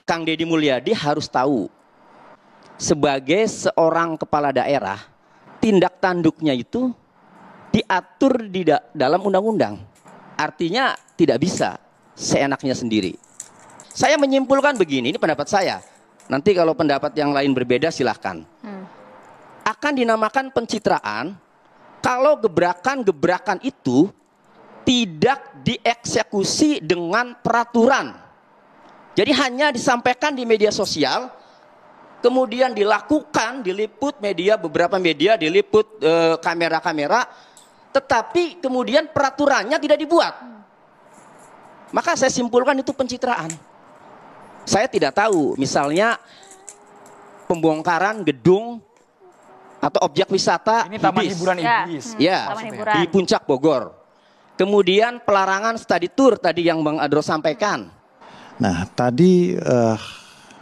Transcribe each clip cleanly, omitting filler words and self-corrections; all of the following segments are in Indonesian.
Kang Deddy Mulyadi harus tahu, sebagai seorang kepala daerah, tindak tanduknya itu diatur di dalam undang-undang. Artinya tidak bisa seenaknya sendiri. Saya menyimpulkan begini, ini pendapat saya. Nanti kalau pendapat yang lain berbeda silahkan. Akan dinamakan pencitraan kalau gebrakan-gebrakan itu tidak dieksekusi dengan peraturan. Jadi hanya disampaikan di media sosial, kemudian dilakukan, diliput media, beberapa media diliput kamera-kamera, tetapi kemudian peraturannya tidak dibuat. Maka saya simpulkan itu pencitraan. Saya tidak tahu, misalnya pembongkaran gedung atau objek wisata ini taman hiburan Iblis. Ya, di Puncak Bogor. Kemudian pelarangan study tour tadi yang Bang Adro sampaikan. Nah, tadi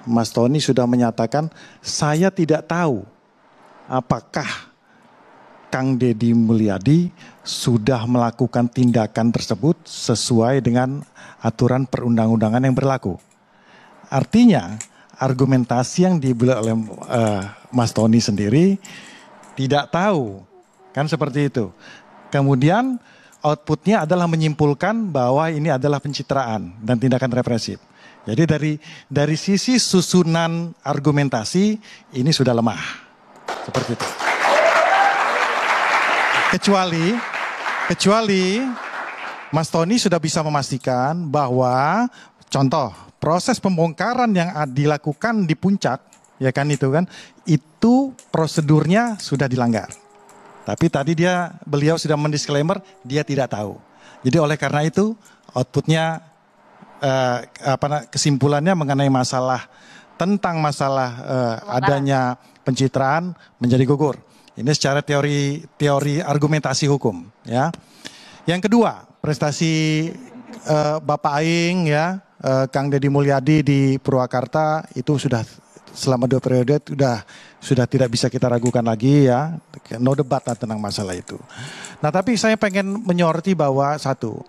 Mas Tony sudah menyatakan saya tidak tahu apakah Kang Deddy Mulyadi sudah melakukan tindakan tersebut sesuai dengan aturan perundang-undangan yang berlaku. Artinya argumentasi yang dibeli oleh Mas Tony sendiri tidak tahu, kan seperti itu. Kemudian outputnya adalah menyimpulkan bahwa ini adalah pencitraan dan tindakan represif. Jadi dari sisi susunan argumentasi ini sudah lemah. Seperti itu. Kecuali Mas Tony sudah bisa memastikan bahwa contoh proses pembongkaran yang dilakukan di puncak, ya kan itu prosedurnya sudah dilanggar. Tapi tadi beliau sudah mendisklaimer dia tidak tahu. Jadi oleh karena itu outputnya kesimpulannya mengenai tentang masalah adanya pencitraan menjadi gugur. Ini secara teori argumentasi hukum, ya. Yang kedua, prestasi Bapak Aing, ya, Kang Deddy Mulyadi di Purwakarta itu sudah selama 2 periode sudah tidak bisa kita ragukan lagi, ya, no debat tentang masalah itu. Nah, tapi saya pengen menyoroti bahwa satu,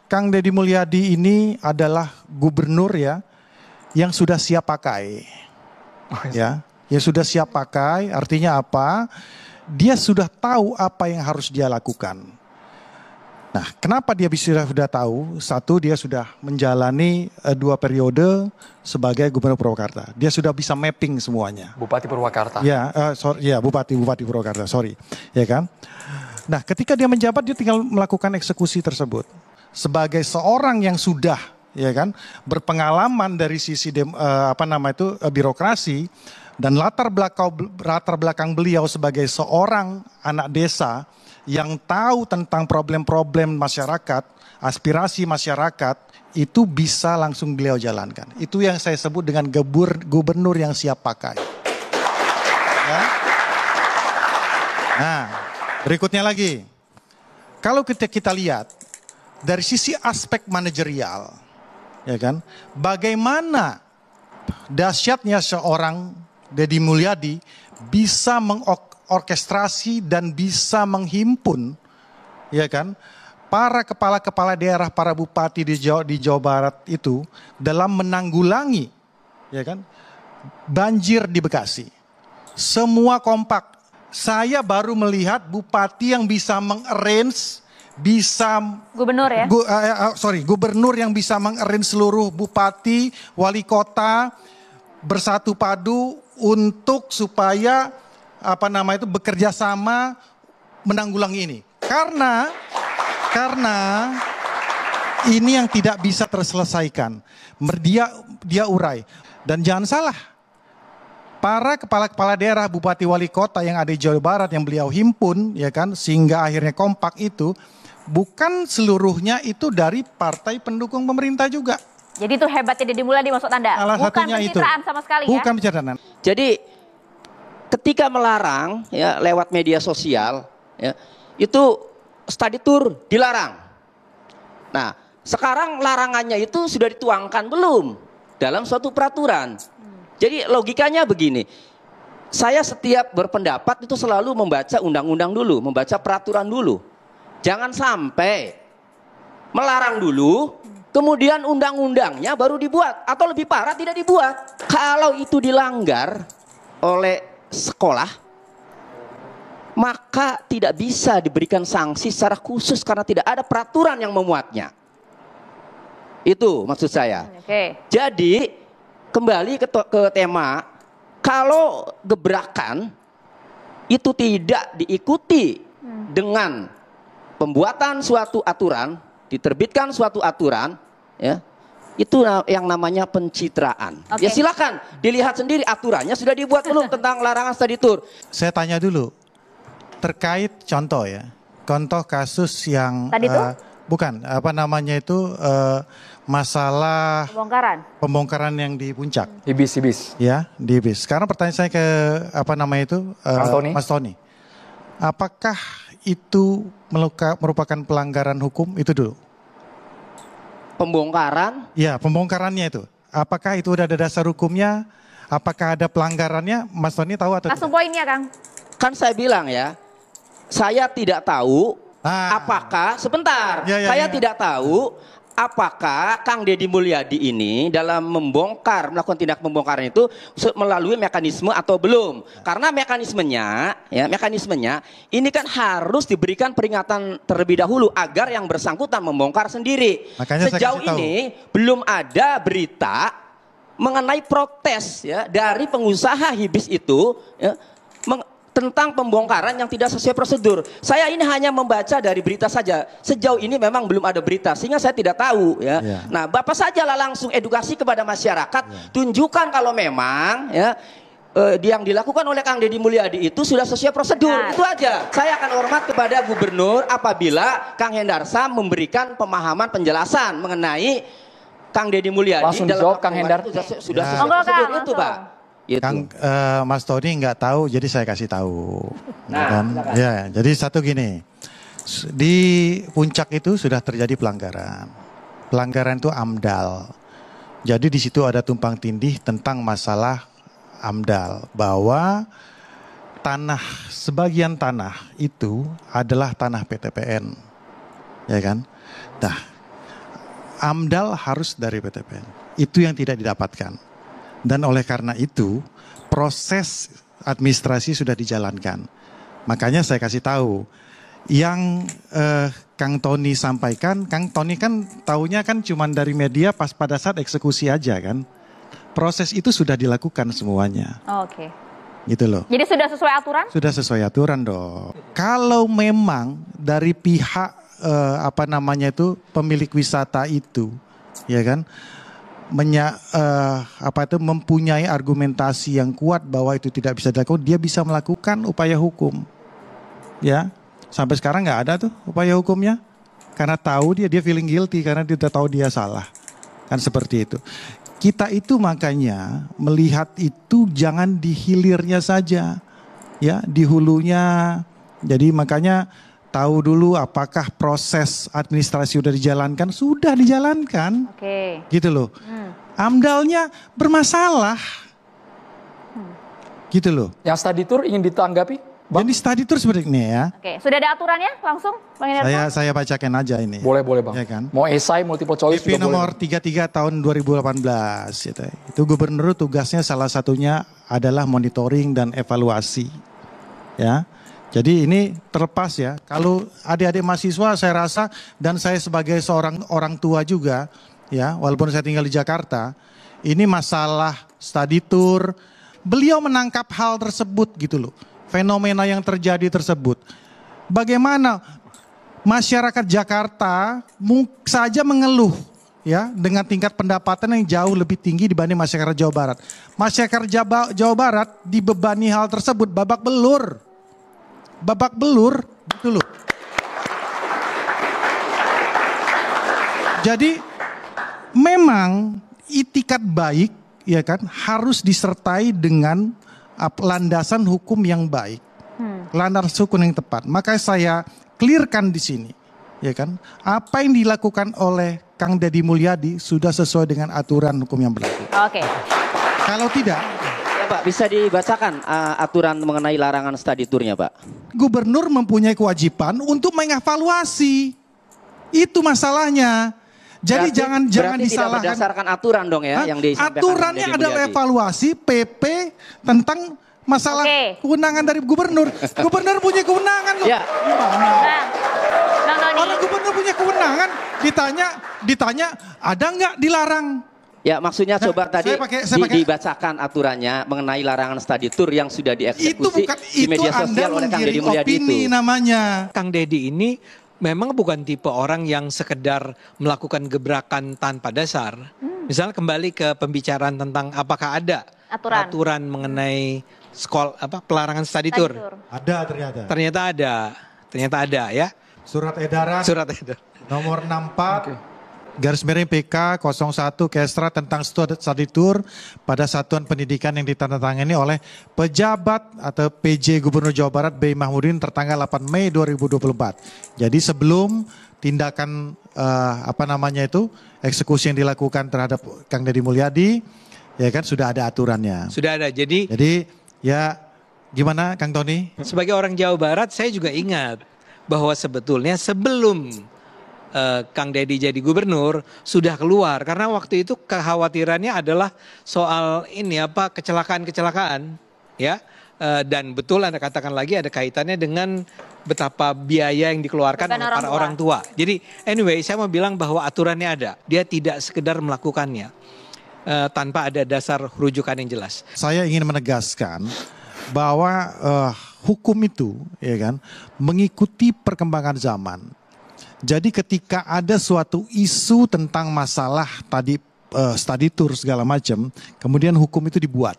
Kang Deddy Mulyadi ini adalah gubernur, ya, yang sudah siap pakai, ya, yang sudah siap pakai. Artinya apa? Dia sudah tahu apa yang harus dia lakukan. Nah, kenapa dia sudah tahu? Satu, dia sudah menjalani 2 periode sebagai gubernur Purwakarta. Dia sudah bisa mapping semuanya. Bupati Purwakarta. Ya, Bupati Purwakarta, ya kan? Nah, ketika dia menjabat, dia tinggal melakukan eksekusi tersebut. Sebagai seorang yang sudah, ya kan, berpengalaman dari sisi birokrasi dan latar belakang beliau sebagai seorang anak desa yang tahu tentang problem-problem masyarakat, aspirasi masyarakat, itu bisa langsung beliau jalankan. Itu yang saya sebut dengan gubernur yang siap pakai. Ya. Nah, berikutnya lagi. Kalau kita lihat dari sisi aspek manajerial, ya kan, bagaimana dahsyatnya seorang Deddy Mulyadi bisa orkestrasi dan bisa menghimpun, ya kan, para kepala-kepala daerah, para bupati di Jawa Barat itu dalam menanggulangi, ya kan, banjir di Bekasi. Semua kompak. Saya baru melihat bupati yang bisa mengarrange, gubernur yang bisa mengarrange seluruh bupati, wali kota bersatu padu untuk supaya bekerja sama menanggulangi ini. Karena ini yang tidak bisa terselesaikan. Dia urai. Dan jangan salah, para kepala-kepala daerah, bupati, wali kota yang ada di Jawa Barat yang beliau himpun, ya kan, sehingga akhirnya kompak itu, bukan seluruhnya itu dari partai pendukung pemerintah juga. Jadi itu hebatnya Deddy Mulyadi maksud Anda? Bukan pencitraan sama sekali, ya? Bukan pencitraan. Jadi ketika melarang, ya, lewat media sosial, ya, itu study tour dilarang. Nah, sekarang larangannya itu sudah dituangkan belum dalam suatu peraturan. Jadi logikanya begini, saya setiap berpendapat itu selalu membaca undang-undang dulu, membaca peraturan dulu. Jangan sampai melarang dulu, kemudian undang-undangnya baru dibuat, atau lebih parah tidak dibuat. Kalau itu dilanggar oleh sekolah, maka tidak bisa diberikan sanksi secara khusus karena tidak ada peraturan yang memuatnya. Itu maksud saya. Jadi kembali ke tema, kalau gebrakan itu tidak diikuti dengan pembuatan suatu aturan, diterbitkan suatu aturan, ya, itu yang namanya pencitraan. Ya silakan dilihat sendiri aturannya sudah dibuat belum tentang larangan study tour. Saya tanya dulu terkait contoh ya, contoh kasus yang bukan apa namanya itu masalah pembongkaran yang di Puncak. Ibis. Ya, di Ibis. Sekarang pertanyaan saya ke apa namanya itu Mas Tony. Apakah itu merupakan pelanggaran hukum itu dulu? Pembongkaran? Ya, pembongkarannya itu. Apakah itu udah ada dasar hukumnya? Apakah ada pelanggarannya? Mas Tony tahu atau langsung poinnya, Kang. Kan saya bilang ya, saya tidak tahu apakah sebentar. Saya tidak tahu apakah Kang Deddy Mulyadi ini dalam melakukan tindak pembongkaran itu melalui mekanisme atau belum? Karena mekanismenya ini kan harus diberikan peringatan terlebih dahulu agar yang bersangkutan membongkar sendiri. Makanya sejauh ini belum ada berita mengenai protes ya dari pengusaha Hibis itu ya, tentang pembongkaran yang tidak sesuai prosedur. Saya ini hanya membaca dari berita saja. Sejauh ini memang belum ada berita, sehingga saya tidak tahu ya. Nah, Bapak sajalah langsung edukasi kepada masyarakat, tunjukkan kalau memang ya yang dilakukan oleh Kang Deddy Mulyadi itu sudah sesuai prosedur. Itu aja. Saya akan hormat kepada Gubernur apabila Kang Hendarsa memberikan pemahaman penjelasan mengenai Kang Deddy Mulyadi. Langsung dijawab Kang Hendar. Sudah sesuai prosedur itu, Pak. Gitu. Kang Mas Tony nggak tahu, jadi saya kasih tahu. Ya, jadi satu gini, di Puncak itu sudah terjadi pelanggaran. Pelanggaran itu AMDAL. Jadi di situ ada tumpang tindih tentang masalah AMDAL, bahwa sebagian tanah itu adalah tanah PTPN, ya kan? Nah, AMDAL harus dari PTPN. Itu yang tidak didapatkan. Dan oleh karena itu proses administrasi sudah dijalankan. Makanya saya kasih tahu yang Kang Tony sampaikan, Kang Tony kan taunya kan cuma dari media pas pada saat eksekusi aja kan. Proses itu sudah dilakukan semuanya. Oke. Gitu loh. Jadi sudah sesuai aturan? Sudah sesuai aturan dong. Kalau memang dari pihak pemilik wisata itu, ya kan, mempunyai argumentasi yang kuat bahwa itu tidak bisa dilakukan, dia bisa melakukan upaya hukum. Ya, sampai sekarang nggak ada tuh upaya hukumnya, karena tahu dia feeling guilty karena dia udah tahu dia salah, kan seperti itu. Kita itu makanya melihat itu jangan di hilirnya saja, ya, di hulunya. Jadi makanya tahu dulu apakah proses administrasi sudah dijalankan, sudah dijalankan, gitu loh. AMDAL-nya bermasalah, gitu loh. Yang study tour ingin ditanggapi? Jadi study tour seperti ini ya. Sudah ada aturannya langsung, Bang Hendarsa? Saya bacakan aja ini. Boleh Bang. Ya kan? Mau esai, multiple choice PP nomor 33 tahun 2018. Gitu. Itu gubernur tugasnya salah satunya adalah monitoring dan evaluasi. Ya. Jadi ini terlepas ya, kalau adik-adik mahasiswa saya rasa, dan saya sebagai seorang orang tua juga, ya, walaupun saya tinggal di Jakarta, ini masalah study tour, beliau menangkap hal tersebut gitu loh, fenomena yang terjadi tersebut. Bagaimana masyarakat Jakarta saja mengeluh, ya, dengan tingkat pendapatan yang jauh lebih tinggi dibanding masyarakat Jawa Barat. Masyarakat Jawa Barat dibebani hal tersebut babak belur. Gitu loh. Jadi memang itikat baik, ya kan, harus disertai dengan landasan hukum yang baik, landasan hukum yang tepat. Maka saya clearkan di sini, ya kan, apa yang dilakukan oleh Kang Deddy Mulyadi sudah sesuai dengan aturan hukum yang berlaku. Kalau tidak, Pak, bisa dibacakan aturan mengenai larangan study tournya, Pak? Gubernur mempunyai kewajiban untuk mengevaluasi. Itu masalahnya. Jadi jangan disalahkan. Tidak berdasarkan aturan dong ya yang disampaikan. Aturannya adalah evaluasi PP tentang masalah kewenangan dari gubernur. Gubernur punya kewenangan loh. Ya. Gimana? Orang gubernur punya kewenangan, ditanya ada nggak dilarang? Ya maksudnya coba tadi dibacakan aturannya mengenai larangan study tour yang sudah dieksekusi di media sosial oleh Kang Deddy Mulyadi itu. Namanya. Kang Deddy ini memang bukan tipe orang yang sekedar melakukan gebrakan tanpa dasar. Misal kembali ke pembicaraan tentang apakah ada aturan mengenai pelarangan study tour. Ada Ternyata ada ya. Surat edaran nomor 64 garis miring PK 01 Kesra tentang study tour pada satuan pendidikan yang ditandatangani oleh pejabat atau PJ Gubernur Jawa Barat B. Mahmudin tertanggal 8 Mei 2024. Jadi sebelum tindakan eksekusi yang dilakukan terhadap Kang Deddy Mulyadi, ya kan sudah ada aturannya. Sudah ada. Jadi ya gimana Kang Tony? Sebagai orang Jawa Barat saya juga ingat bahwa sebetulnya sebelum Kang Deddy jadi gubernur sudah keluar karena waktu itu kekhawatirannya adalah soal kecelakaan ya, dan betul Anda katakan lagi ada kaitannya dengan betapa biaya yang dikeluarkan oleh para orang tua. Jadi anyway saya mau bilang bahwa aturannya ada, dia tidak sekedar melakukannya tanpa ada dasar rujukan yang jelas. Saya ingin menegaskan bahwa hukum itu ya kan mengikuti perkembangan zaman. Jadi ketika ada suatu isu tentang masalah tadi study tour segala macam, kemudian hukum itu dibuat.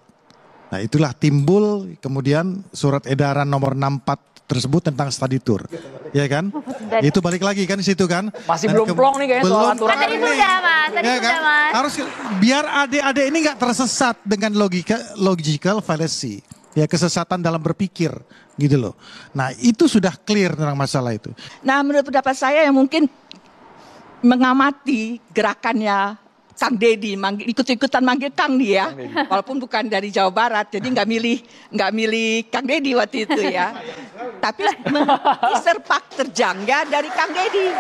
Nah itulah timbul kemudian surat edaran nomor 64 tersebut tentang study tour. Ya kan? Itu balik lagi kan di situ kan. Masih belum plong nih kayaknya soal aturan. Tadi sudah Mas, Mas. Harus biar adik-adik ini nggak tersesat dengan logical fallacy. Ya kesesatan dalam berpikir gitu loh. Nah itu sudah clear tentang masalah itu. Nah menurut pendapat saya yang mungkin mengamati gerakannya Kang Deddy, ikut-ikutan manggil Kang dia, walaupun bukan dari Jawa Barat, jadi nggak milih Kang Deddy waktu itu ya. Tapi serpak terjangga dari Kang Deddy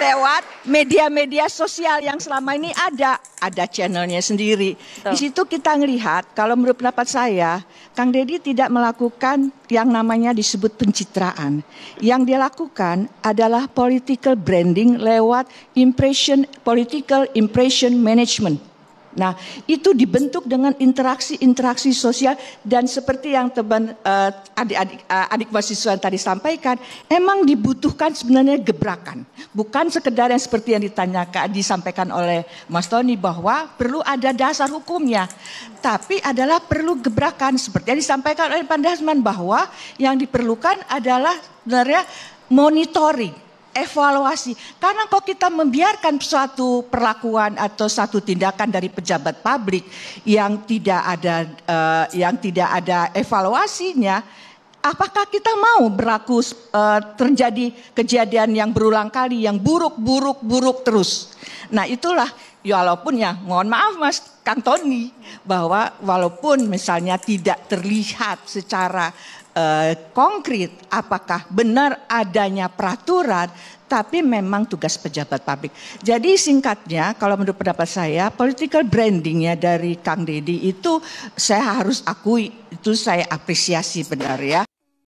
lewat media-media sosial yang selama ini ada channelnya sendiri. Di situ kita ngelihat, kalau menurut pendapat saya, Kang Deddy tidak melakukan yang namanya disebut pencitraan. Yang dia lakukan adalah political branding lewat political impression management. Nah, itu dibentuk dengan interaksi sosial dan seperti yang teman adik mahasiswa yang tadi sampaikan, emang dibutuhkan sebenarnya gebrakan, bukan sekedar yang seperti yang disampaikan oleh Mas Tony bahwa perlu ada dasar hukumnya, tapi adalah perlu gebrakan seperti yang disampaikan oleh Pak Dasman bahwa yang diperlukan adalah sebenarnya monitoring. Evaluasi, karena kok kita membiarkan suatu perlakuan atau satu tindakan dari pejabat publik yang tidak ada evaluasinya, apakah kita mau terjadi kejadian yang berulang kali yang buruk terus? Nah itulah walaupun ya mohon maaf Mas Kang Tony bahwa walaupun misalnya tidak terlihat secara konkret apakah benar adanya peraturan, tapi memang tugas pejabat publik. Jadi singkatnya kalau menurut pendapat saya political brandingnya dari Kang Deddy itu saya harus akui itu saya apresiasi benar ya.